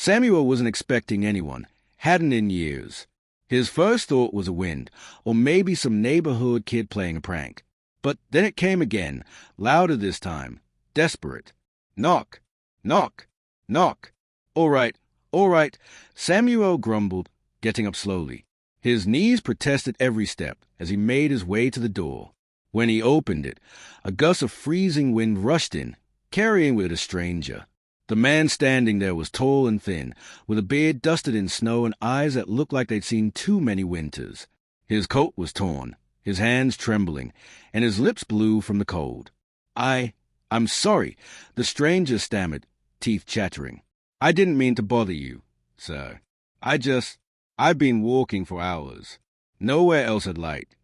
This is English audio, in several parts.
Samuel wasn't expecting anyone, hadn't in years. His first thought was a wind, or maybe some neighborhood kid playing a prank. But then it came again, louder this time, desperate. Knock, knock, knock. All right, Samuel grumbled, getting up slowly. His knees protested every step as he made his way to the door. When he opened it, a gust of freezing wind rushed in, carrying with it a stranger. The man standing there was tall and thin, with a beard dusted in snow and eyes that looked like they'd seen too many winters. His coat was torn, his hands trembling, and his lips blue from the cold. I'm sorry, the stranger stammered, teeth chattering. I didn't mean to bother you, sir. I've been walking for hours. Nowhere else had light.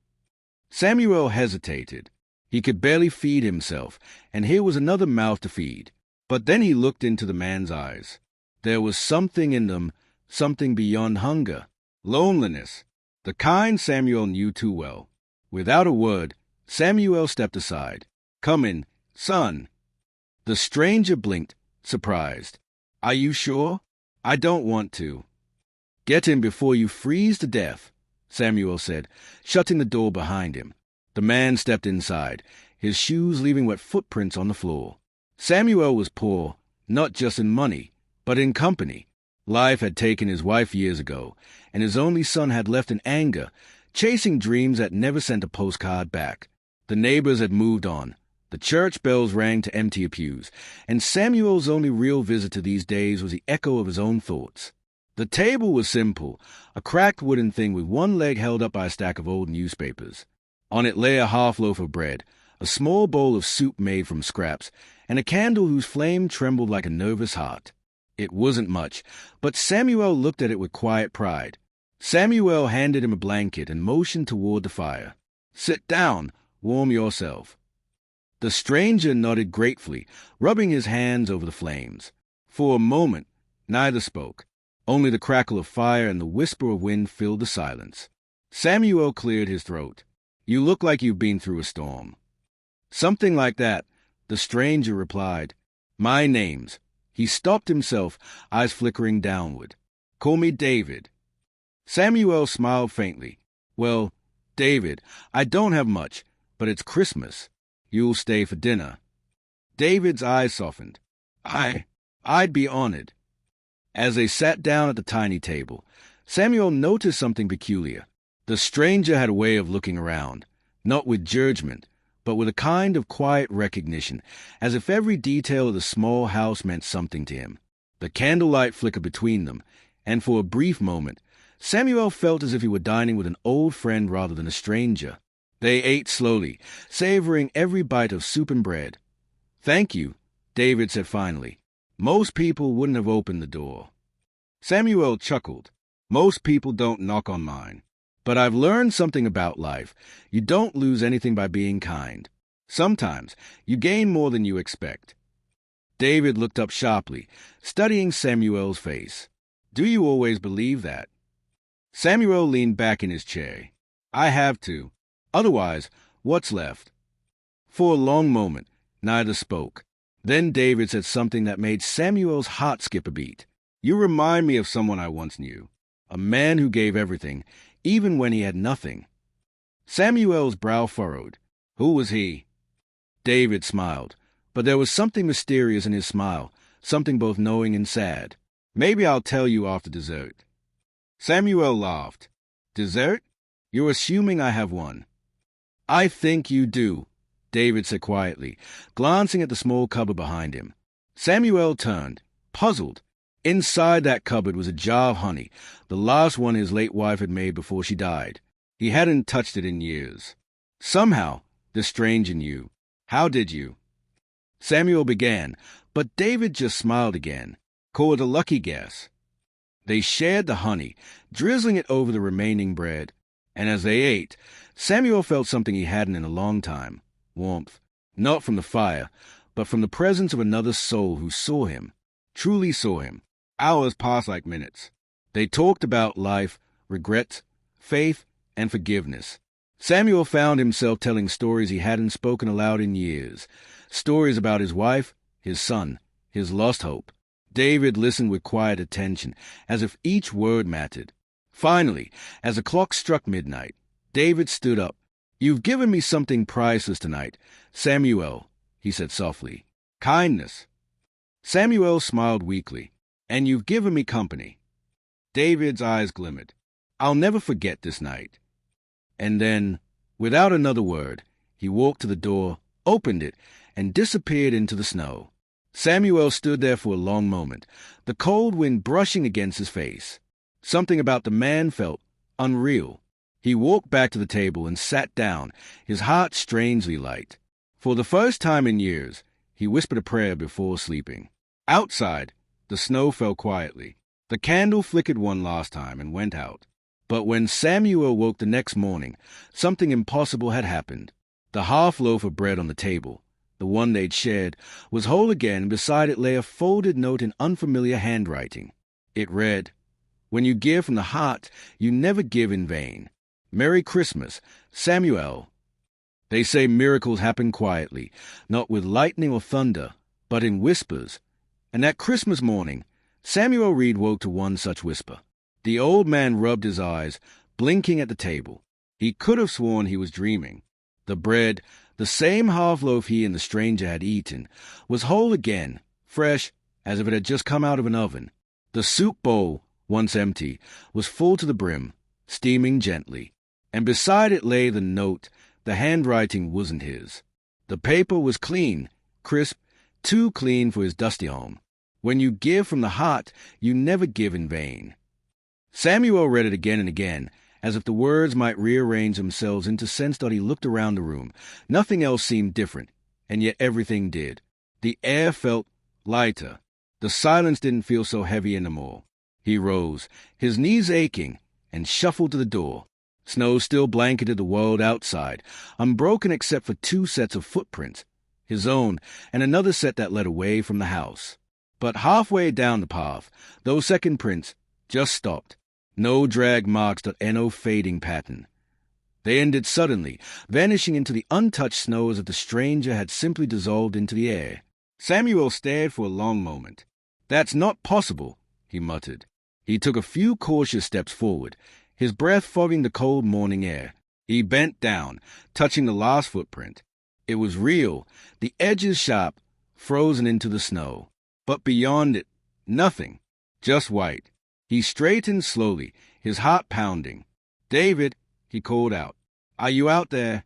Samuel hesitated. He could barely feed himself, and here was another mouth to feed. But then he looked into the man's eyes. There was something in them, something beyond hunger. Loneliness. The kind Samuel knew too well. Without a word, Samuel stepped aside. Come in, son. The stranger blinked, surprised. Are you sure? I don't want to. Get in before you freeze to death, Samuel said, shutting the door behind him. The man stepped inside, his shoes leaving wet footprints on the floor. Samuel was poor, not just in money, but in company. Life had taken his wife years ago, and his only son had left in anger, chasing dreams that never sent a postcard back. The neighbors had moved on. The church bells rang to empty pews, and Samuel's only real visitor these days was the echo of his own thoughts. The table was simple, a cracked wooden thing with one leg held up by a stack of old newspapers. On it lay a half loaf of bread, a small bowl of soup made from scraps, and a candle whose flame trembled like a nervous heart. It wasn't much, but Samuel looked at it with quiet pride. Samuel handed him a blanket and motioned toward the fire. Sit down, warm yourself. The stranger nodded gratefully, rubbing his hands over the flames. For a moment, neither spoke. Only the crackle of fire and the whisper of wind filled the silence. Samuel cleared his throat. You look like you've been through a storm. Something like that, the stranger replied. My name's. He stopped himself, eyes flickering downward. Call me David. Samuel smiled faintly. Well, David, I don't have much, but it's Christmas. You'll stay for dinner. David's eyes softened. I'd be honored. As they sat down at the tiny table, Samuel noticed something peculiar. The stranger had a way of looking around, not with judgment, but with a kind of quiet recognition, as if every detail of the small house meant something to him. The candlelight flickered between them, and for a brief moment, Samuel felt as if he were dining with an old friend rather than a stranger. They ate slowly, savoring every bite of soup and bread. Thank you, David said finally. Most people wouldn't have opened the door. Samuel chuckled. Most people don't knock on mine. But I've learned something about life. You don't lose anything by being kind. Sometimes you gain more than you expect. David looked up sharply, studying Samuel's face. Do you always believe that? Samuel leaned back in his chair. I have to. Otherwise, what's left? For a long moment, neither spoke. Then David said something that made Samuel's heart skip a beat. You remind me of someone I once knew. A man who gave everything, even when he had nothing. Samuel's brow furrowed. Who was he? David smiled, but there was something mysterious in his smile, something both knowing and sad. Maybe I'll tell you after dessert. Samuel laughed. Dessert? You're assuming I have one. I think you do, David said quietly, glancing at the small cupboard behind him. Samuel turned, puzzled. Inside that cupboard was a jar of honey, the last one his late wife had made before she died. He hadn't touched it in years. Somehow, the stranger knew. How did you? Samuel began, but David just smiled again. Call it a lucky guess. They shared the honey, drizzling it over the remaining bread, and as they ate, Samuel felt something he hadn't in a long time. Warmth, not from the fire, but from the presence of another soul who saw him, truly saw him. Hours passed like minutes. They talked about life, regrets, faith, and forgiveness. Samuel found himself telling stories he hadn't spoken aloud in years, stories about his wife, his son, his lost hope. David listened with quiet attention, as if each word mattered. Finally, as the clock struck midnight, David stood up. "You've given me something priceless tonight, Samuel," he said softly. "Kindness." Samuel smiled weakly. "And you've given me company." David's eyes glimmered. "I'll never forget this night." And then, without another word, he walked to the door, opened it, and disappeared into the snow. Samuel stood there for a long moment, the cold wind brushing against his face. Something about the man felt unreal. He walked back to the table and sat down, his heart strangely light. For the first time in years, he whispered a prayer before sleeping. Outside, the snow fell quietly. The candle flickered one last time and went out. But when Samuel woke the next morning, something impossible had happened. The half loaf of bread on the table, the one they'd shared, was whole again, and beside it lay a folded note in unfamiliar handwriting. It read, "When you give from the heart, you never give in vain. Merry Christmas, Samuel." They say miracles happen quietly, not with lightning or thunder, but in whispers. And that Christmas morning, Samuel Reed woke to one such whisper. The old man rubbed his eyes, blinking at the table. He could have sworn he was dreaming. The bread, the same half-loaf he and the stranger had eaten, was whole again, fresh, as if it had just come out of an oven. The soup bowl, once empty, was full to the brim, steaming gently. And beside it lay the note. The handwriting wasn't his. The paper was clean, crisp, too clean for his dusty home. When you give from the heart, you never give in vain. Samuel read it again and again, as if the words might rearrange themselves into sense that he looked around the room. Nothing else seemed different, and yet everything did. The air felt lighter. The silence didn't feel so heavy anymore. He rose, his knees aching, and shuffled to the door. Snow still blanketed the world outside, unbroken except for 2 sets of footprints, his own and another set that led away from the house. But halfway down the path, those second prints just stopped. No drag marks that no fading pattern. They ended suddenly, vanishing into the untouched snow as if the stranger had simply dissolved into the air. Samuel stared for a long moment. "That's not possible," he muttered. He took a few cautious steps forward, his breath fogging the cold morning air. He bent down, touching the last footprint. It was real, the edges sharp, frozen into the snow. But beyond it, nothing, just white. He straightened slowly, his heart pounding. "David," he called out, "are you out there?"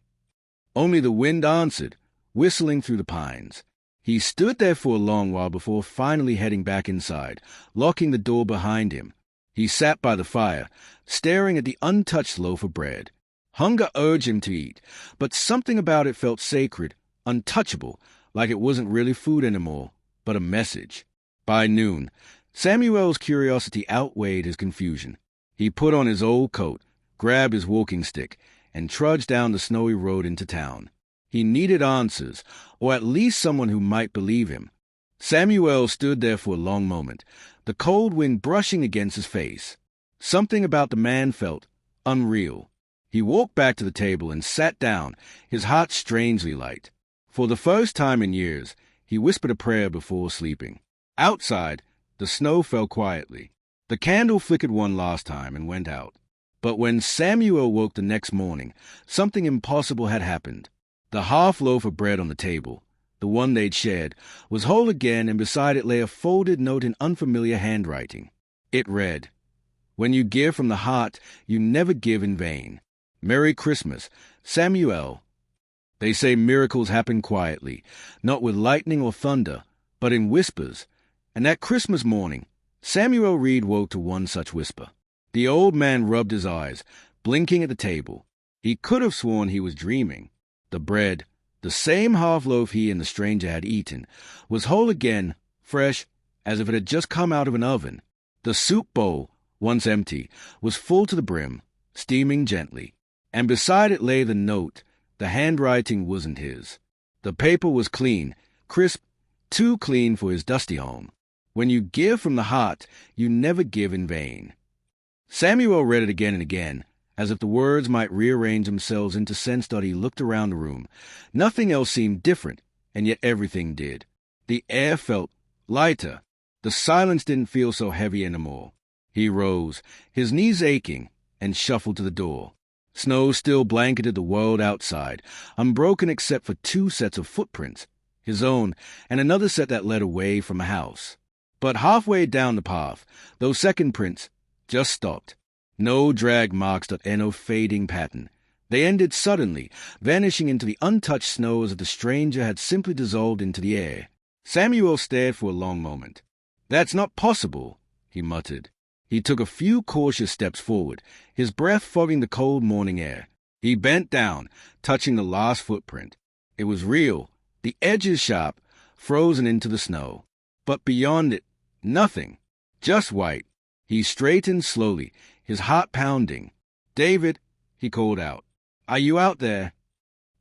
Only the wind answered, whistling through the pines. He stood there for a long while before finally heading back inside, locking the door behind him. He sat by the fire, staring at the untouched loaf of bread. Hunger urged him to eat, but something about it felt sacred, untouchable, like it wasn't really food anymore, but a message. By noon, Samuel's curiosity outweighed his confusion. He put on his old coat, grabbed his walking stick, and trudged down the snowy road into town. He needed answers, or at least someone who might believe him. Samuel stood there for a long moment, the cold wind brushing against his face. Something about the man felt unreal. He walked back to the table and sat down, his heart strangely light. For the first time in years, he whispered a prayer before sleeping. Outside, the snow fell quietly. The candle flickered one last time and went out. But when Samuel woke the next morning, something impossible had happened. The half loaf of bread on the table, the one they'd shared, was whole again, and beside it lay a folded note in unfamiliar handwriting. It read, "When you give from the heart, you never give in vain. Merry Christmas, Samuel." They say miracles happen quietly, not with lightning or thunder, but in whispers. And that Christmas morning, Samuel Reed woke to one such whisper. The old man rubbed his eyes, blinking at the table. He could have sworn he was dreaming. The bread, the same half-loaf he and the stranger had eaten, was whole again, fresh, as if it had just come out of an oven. The soup bowl, once empty, was full to the brim, steaming gently. And beside it lay the note. The handwriting wasn't his. The paper was clean, crisp, too clean for his dusty home. When you give from the heart, you never give in vain. Samuel read it again and again, as if the words might rearrange themselves into sense that he looked around the room. Nothing else seemed different, and yet everything did. The air felt lighter. The silence didn't feel so heavy anymore. He rose, his knees aching, and shuffled to the door. Snow still blanketed the world outside, unbroken except for 2 sets of footprints, his own and another set that led away from a house. But halfway down the path, those second prints just stopped. No drag marks that end a fading pattern. They ended suddenly, vanishing into the untouched snow as if the stranger had simply dissolved into the air. Samuel stared for a long moment. "That's not possible," he muttered. He took a few cautious steps forward, his breath fogging the cold morning air. He bent down, touching the last footprint. It was real, the edges sharp, frozen into the snow. But beyond it, nothing. Just white. He straightened slowly, his heart pounding. "David," he called out. "Are you out there?"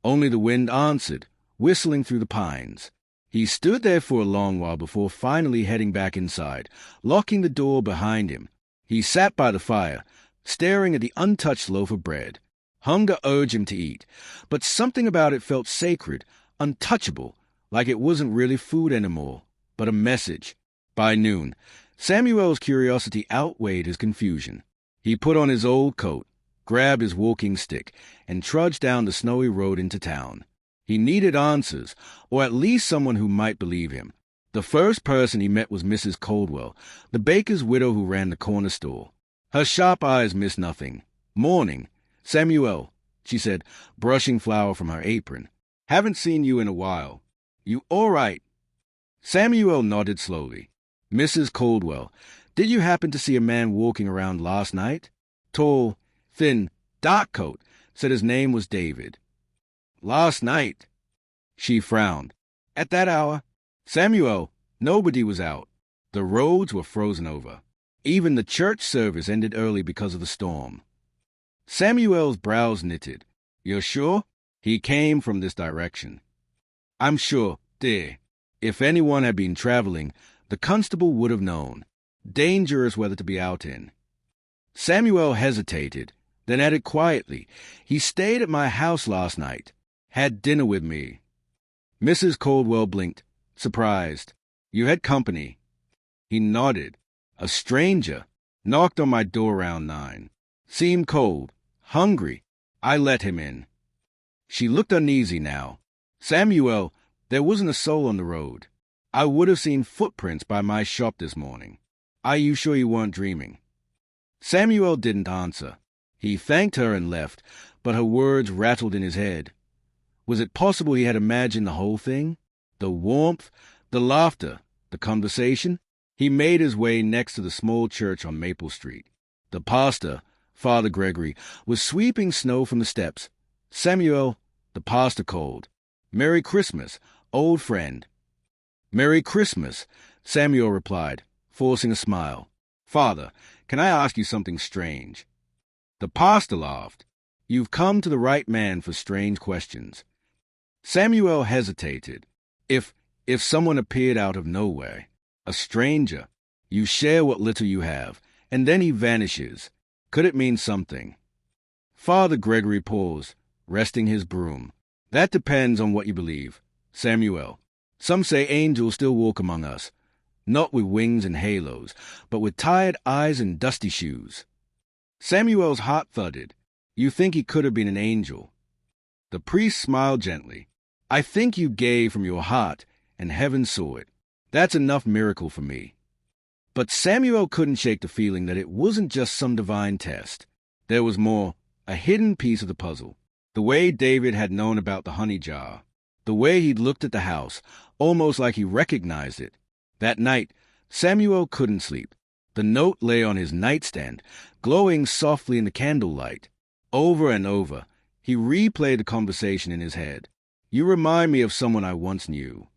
Only the wind answered, whistling through the pines. He stood there for a long while before finally heading back inside, locking the door behind him. He sat by the fire, staring at the untouched loaf of bread. Hunger urged him to eat, but something about it felt sacred, untouchable, like it wasn't really food anymore, but a message. By noon, Samuel's curiosity outweighed his confusion. He put on his old coat, grabbed his walking stick, and trudged down the snowy road into town. He needed answers, or at least someone who might believe him. The first person he met was Mrs. Coldwell, the baker's widow who ran the corner store. Her sharp eyes missed nothing. "Morning, Samuel," she said, brushing flour from her apron. "Haven't seen you in a while. You all right?" Samuel nodded slowly. "Mrs. Coldwell, did you happen to see a man walking around last night? Tall, thin, dark coat, said his name was David." "Last night?" She frowned. "At that hour? Samuel, nobody was out. The roads were frozen over. Even the church service ended early because of the storm." Samuel's brows knitted. "You're sure?" He came from this direction. "I'm sure, dear. If anyone had been traveling, the constable would have known. Dangerous weather to be out in." Samuel hesitated, then added quietly, "He stayed at my house last night. Had dinner with me." Mrs. Coldwell blinked, surprised. "You had company?" He nodded. "A stranger. Knocked on my door around 9. Seemed cold. Hungry. I let him in." She looked uneasy now. "Samuel, there wasn't a soul on the road. I would have seen footprints by my shop this morning. Are you sure you weren't dreaming?" Samuel didn't answer. He thanked her and left, but her words rattled in his head. Was it possible he had imagined the whole thing? The warmth, the laughter, the conversation? He made his way next to the small church on Maple Street. The pastor, Father Gregory, was sweeping snow from the steps. "Samuel," the pastor called. "Merry Christmas, old friend." "Merry Christmas," Samuel replied, forcing a smile. "Father, can I ask you something strange?" The pastor laughed. "You've come to the right man for strange questions." Samuel hesitated. If someone appeared out of nowhere, a stranger, you share what little you have, and then he vanishes. Could it mean something? Father Gregory paused, resting his broom. "That depends on what you believe, Samuel. Some say angels still walk among us, not with wings and halos, but with tired eyes and dusty shoes." Samuel's heart thudded. "You think he could have been an angel?" The priest smiled gently. "I think you gave from your heart, and heaven saw it. That's enough miracle for me." But Samuel couldn't shake the feeling that it wasn't just some divine test. There was more, a hidden piece of the puzzle. The way David had known about the honey jar. The way he'd looked at the house, almost like he recognized it. That night, Samuel couldn't sleep. The note lay on his nightstand, glowing softly in the candlelight. Over and over, he replayed the conversation in his head. "You remind me of someone I once knew.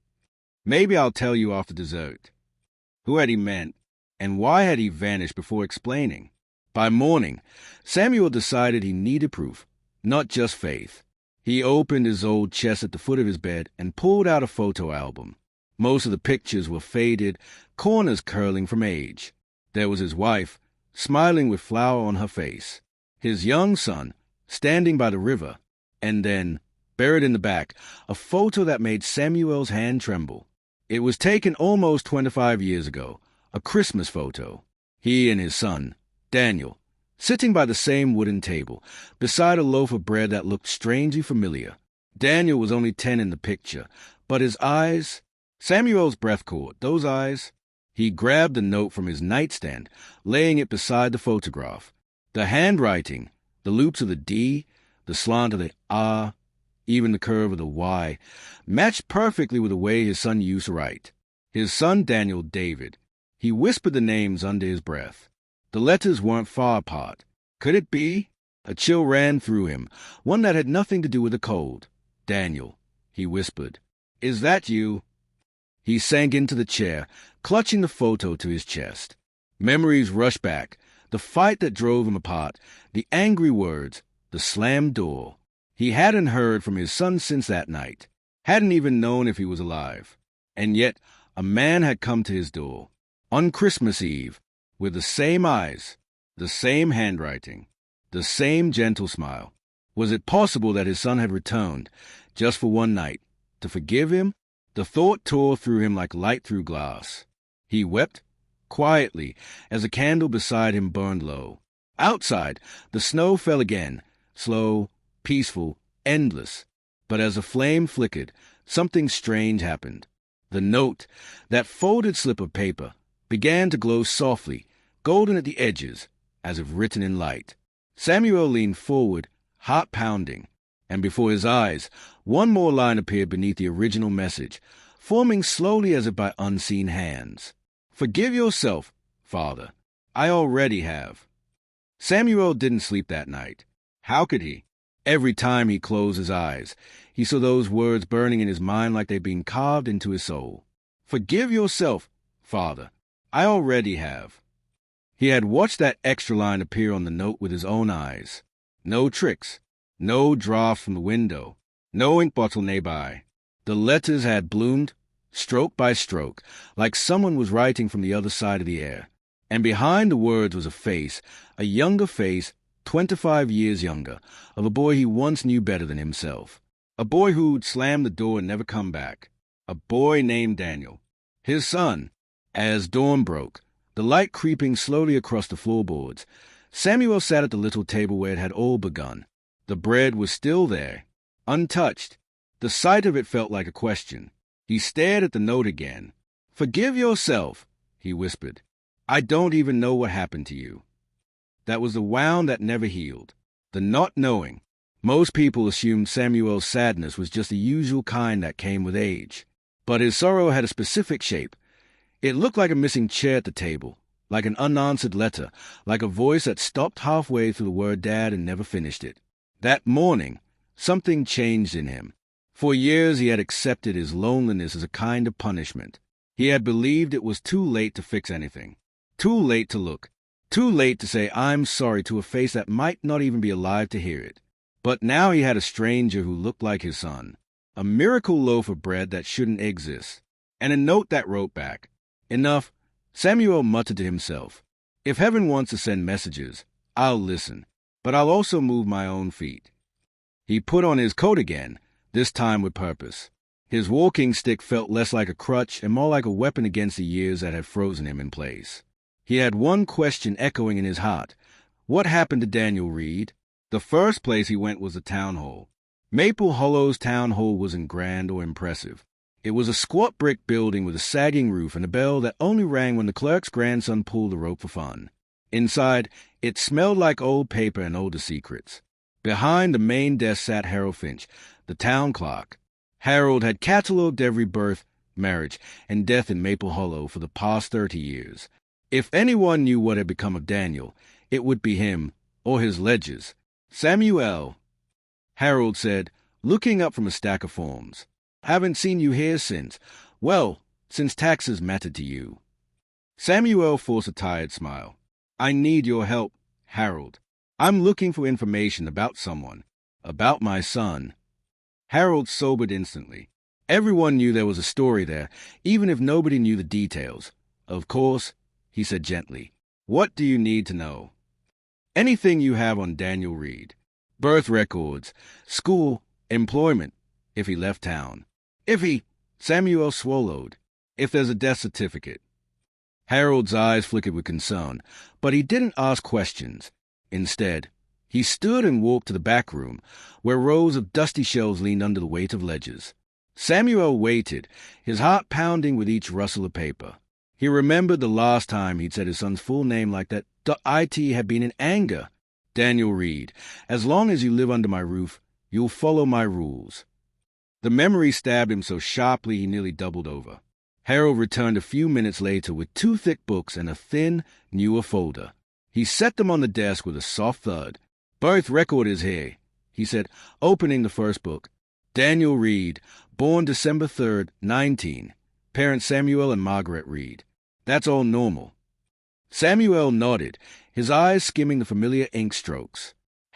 Maybe I'll tell you after dessert." Who had he meant, and why had he vanished before explaining? By morning, Samuel decided he needed proof, not just faith. He opened his old chest at the foot of his bed and pulled out a photo album. Most of the pictures were faded, corners curling from age. There was his wife, smiling with flour on her face. His young son, standing by the river. And then, buried in the back, a photo that made Samuel's hand tremble. It was taken almost 25 years ago, A Christmas photo. He and his son, Daniel, sitting by the same wooden table, beside a loaf of bread that looked strangely familiar. Daniel was only 10 in the picture, but his eyes... Samuel's breath caught, those eyes. He grabbed the note from his nightstand, laying it beside the photograph. The handwriting, the loops of the D, the slant of the R, even the curve of the Y, matched perfectly with the way his son used to write. His son Daniel David. He whispered the names under his breath. The letters weren't far apart. Could it be? A chill ran through him, one that had nothing to do with the cold. Daniel, he whispered. Is that you? He sank into the chair, clutching the photo to his chest. Memories rushed back. The fight that drove him apart, the angry words, the slammed door. He hadn't heard from his son since that night, hadn't even known if he was alive. And yet a man had come to his door, on Christmas Eve, with the same eyes, the same handwriting, the same gentle smile. Was it possible that his son had returned, just for one night, to forgive him? The thought tore through him like light through glass. He wept, quietly, as a candle beside him burned low. Outside, the snow fell again, slow, peaceful, endless. But as the flame flickered, something strange happened. The note, that folded slip of paper, began to glow softly, golden at the edges, as if written in light. Samuel leaned forward, heart pounding, and before his eyes, one more line appeared beneath the original message, forming slowly as if by unseen hands. Forgive yourself, Father. I already have. Samuel didn't sleep that night. How could he? Every time he closed his eyes, he saw those words burning in his mind like they'd been carved into his soul. Forgive yourself, Father. I already have. He had watched that extra line appear on the note with his own eyes. No tricks. No draft from the window. No ink bottle nearby. The letters had bloomed, stroke by stroke, like someone was writing from the other side of the air. And behind the words was a face, a younger face, 25 years younger, of a boy he once knew better than himself. A boy who'd slammed the door and never come back. A boy named Daniel. His son. As dawn broke, the light creeping slowly across the floorboards, Samuel sat at the little table where it had all begun. The bread was still there, untouched. The sight of it felt like a question. He stared at the note again. Forgive yourself, he whispered. I don't even know what happened to you. That was the wound that never healed. The not knowing. Most people assumed Samuel's sadness was just the usual kind that came with age. But his sorrow had a specific shape. It looked like a missing chair at the table, like an unanswered letter, like a voice that stopped halfway through the word Dad and never finished it. That morning, something changed in him. For years he had accepted his loneliness as a kind of punishment. He had believed it was too late to fix anything. Too late to look. Too late to say I'm sorry to a face that might not even be alive to hear it. But now he had a stranger who looked like his son. A miracle loaf of bread that shouldn't exist. And a note that wrote back. Enough, Samuel muttered to himself. If heaven wants to send messages, I'll listen. But I'll also move my own feet. He put on his coat again, this time with purpose. His walking stick felt less like a crutch and more like a weapon against the years that had frozen him in place. He had one question echoing in his heart. What happened to Daniel Reed? The first place he went was the town hall. Maple Hollow's town hall wasn't grand or impressive. It was a squat brick building with a sagging roof and a bell that only rang when the clerk's grandson pulled the rope for fun. Inside, it smelled like old paper and older secrets. Behind the main desk sat Harold Finch, the town clerk. Harold had catalogued every birth, marriage, and death in Maple Hollow for the past 30 years. If anyone knew what had become of Daniel, it would be him, or his ledgers. Samuel, Harold said, looking up from a stack of forms. Haven't seen you here since. Well, since taxes mattered to you. Samuel forced a tired smile. I need your help, Harold. I'm looking for information about someone. About my son. Harold sobered instantly. Everyone knew there was a story there, even if nobody knew the details. Of course, he said gently. What do you need to know? Anything you have on Daniel Reed. Birth records, school, employment, if he left town. Samuel swallowed. If there's a death certificate. Harold's eyes flickered with concern, but he didn't ask questions. Instead, he stood and walked to the back room, where rows of dusty shelves leaned under the weight of ledgers. Samuel waited, his heart pounding with each rustle of paper. He remembered the last time he'd said his son's full name like that. It had been in anger. Daniel Reed, as long as you live under my roof, you'll follow my rules. The memory stabbed him so sharply he nearly doubled over. Harold returned a few minutes later with 2 thick books and a thin, newer folder. He set them on the desk with a soft thud. "Birth record is here," he said, opening the first book. "Daniel Reed, born December 3rd, 19. Parents Samuel and Margaret Reed. That's all normal." Samuel nodded, his eyes skimming the familiar ink strokes.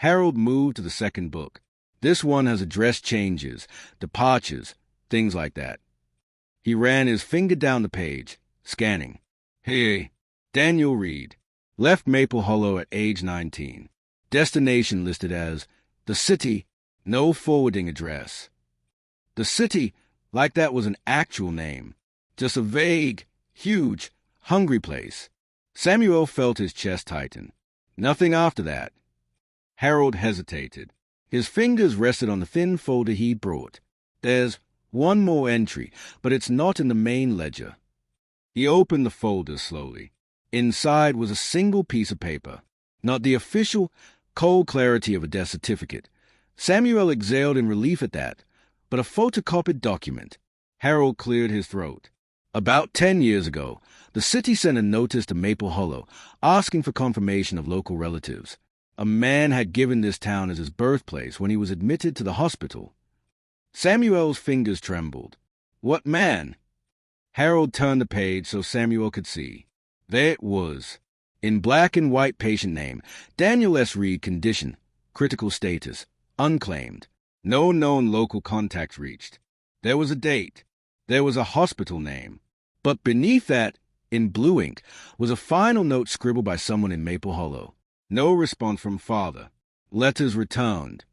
Harold moved to the second book. "This one has address changes, departures, things like that." He ran his finger down the page, scanning. "Hey, Daniel Reed. Left Maple Hollow at age 19. Destination listed as the city, no forwarding address." The city, like that was an actual name. Just a vague, huge, hungry place. Samuel felt his chest tighten. Nothing after that. Harold hesitated. His fingers rested on the thin folder he'd brought. "There's one more entry, but it's not in the main ledger." He opened the folder slowly. Inside was a single piece of paper. Not the official, cold clarity of a death certificate. Samuel exhaled in relief at that, but a photocopied document. Harold cleared his throat. About 10 years ago, the city sent a notice to Maple Hollow, asking for confirmation of local relatives. A man had given this town as his birthplace when he was admitted to the hospital. Samuel's fingers trembled. "What man?" Harold turned the page so Samuel could see. There it was. In black and white patient name, Daniel S. Reed, condition, critical status, unclaimed. No known local contacts reached. There was a date. There was a hospital name. But beneath that, in blue ink, was a final note scribbled by someone in Maple Hollow. No response from father. Letters returned.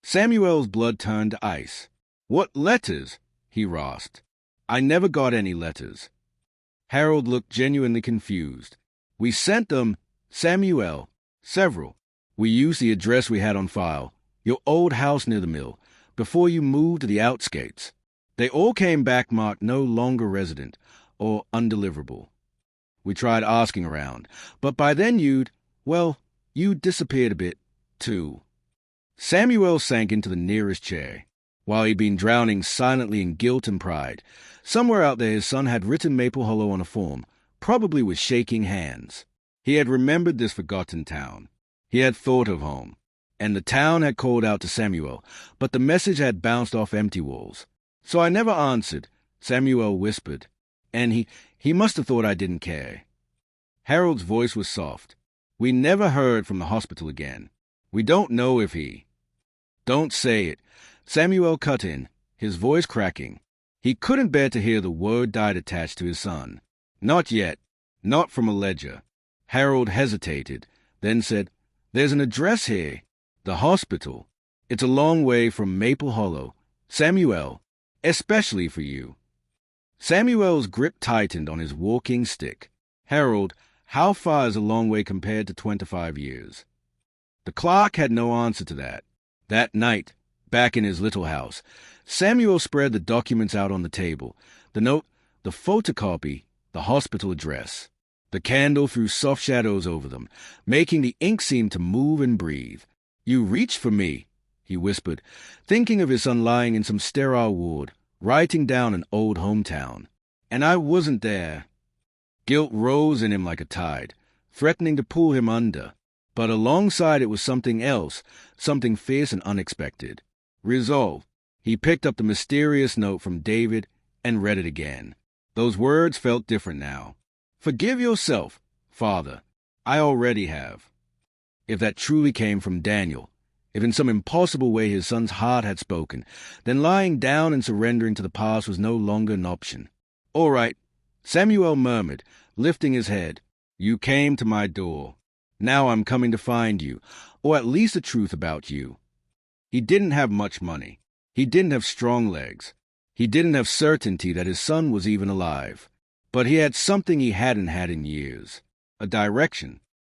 Samuel's blood turned to ice. "What letters?" he rasped. "I never got any letters." Harold looked genuinely confused. "We sent them, Samuel. Several. We used the address we had on file, your old house near the mill, before you moved to the outskirts. They all came back marked no longer resident or undeliverable. We tried asking around, but by then you'd disappeared a bit, too." Samuel sank into the nearest chair. While he'd been drowning silently in guilt and pride, somewhere out there his son had written Maple Hollow on a form, probably with shaking hands. He had remembered this forgotten town. He had thought of home. And the town had called out to Samuel, but the message had bounced off empty walls. "So I never answered," Samuel whispered. "And he must have thought I didn't care." Harold's voice was soft. "We never heard from the hospital again. We don't know if he—" "Don't say it," Samuel cut in, his voice cracking. He couldn't bear to hear the word died attached to his son. "Not yet. Not from a ledger." Harold hesitated, then said, "There's an address here. The hospital. It's a long way from Maple Hollow. Samuel, especially for you." Samuel's grip tightened on his walking stick. "Harold, how far is a long way compared to 25 years? The clerk had no answer to that. That night, back in his little house, Samuel spread the documents out on the table. The note, the photocopy, the hospital address. The candle threw soft shadows over them, making the ink seem to move and breathe. "You reached for me," he whispered, thinking of his son lying in some sterile ward, writing down an old hometown. "And I wasn't there." Guilt rose in him like a tide, threatening to pull him under. But alongside it was something else, something fierce and unexpected. Resolve. He picked up the mysterious note from David and read it again. Those words felt different now. "Forgive yourself, Father. I already have." If that truly came from Daniel, if in some impossible way his son's heart had spoken, then lying down and surrendering to the past was no longer an option. "All right," Samuel murmured, lifting his head. "You came to my door. Now I'm coming to find you, or at least the truth about you." He didn't have much money. He didn't have strong legs. He didn't have certainty that his son was even alive. But he had something he hadn't had in years, a direction.